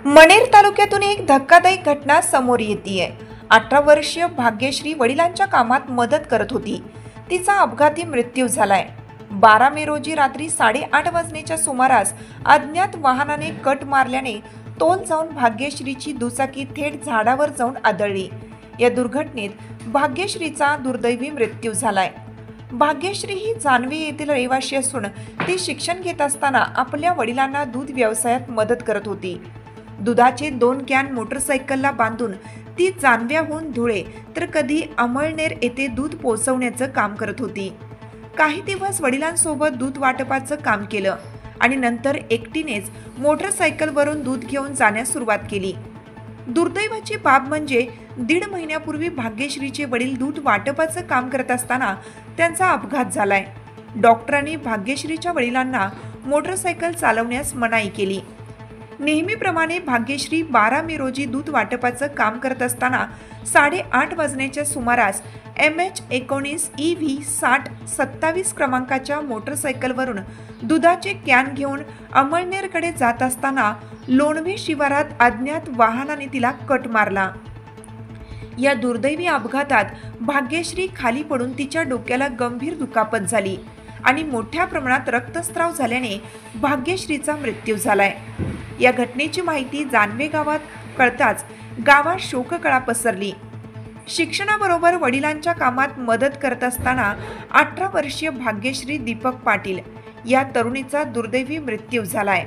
मणेर तालुक्यातून एक धक्कादायक घटना समोर येतेय। 18 वर्षीय भाग्यश्री वडिलांच्या कामात मदत करत होती। तिचा अपघाती मृत्यू झालाय। 12 मे रोजी रात्री 8:30 वाजण्याच्या सुमारास अज्ञात वाहनाने कट मारल्याने तोल जाऊन भाग्यश्रीची दुचाकी थेट झाडावर जाऊन आदळली। या दुर्घटनेत भाग्यश्रीचा दुर्दैवी मृत्यू झालाय। भाग्यश्री ही जानवी येथील रहिवासी असून ती शिक्षण घेत असताना आपल्या वडिलांना दूध व्यवसायात मदत करत होती। दुधाचे 2 कॅन मोटरसायकलला बांधून ती जानव्याहून धुळे तर कधी अमळनेर येथे दूध पोहोचवण्याचं काम करत होती। काही दिवस वडिलांसोबत दूध वाटपाचं काम केलं आणि नंतर एकटीनेच मोटरसायकलवरून दूध घेऊन जाण्यास सुरुवात केली। दुर्दैवाची बाब म्हणजे 1.5 महिन्यापूर्वी भाग्यश्रीचे वडील दूध वाटपाचं काम करत असताना त्यांचा अपघात झालाय। डॉक्टरांनी भाग्यश्रीच्या वडिलांना मोटरसायकल चालवण्यास मनाई केली। नेहमीप्रमाणे भाग्यश्री 12 मे रोजी दूध वाटपाचं काम करत असताना 8:30 वाजण्याच्या सुमारास MH19 EV 6027 क्रमांकाच्या मोटरसायकलवरून दुधाचे कॅन घेऊन अमळनेरकडे जात असताना लोणवे शिवारात अज्ञात वाहनाने तिला कट मारला। या दुर्दैवी अपघातात भाग्यश्री खाली पडून तिच्या डोक्याला गंभीर दुखापत झाली आणि मोठ्या प्रमाणात रक्तस्राव झाल्याने भाग्यश्रीचा मृत्यू झालाय। या घटनेची माहिती जानवे गावात कळताच गावात शोककळा पसरली। शिक्षणाबरोबर वडिलांच्या कामात मदत करत असताना 18 वर्षीय भाग्यश्री दीपक पाटील या तरुणीचा दुर्दैवी मृत्यू झालाय।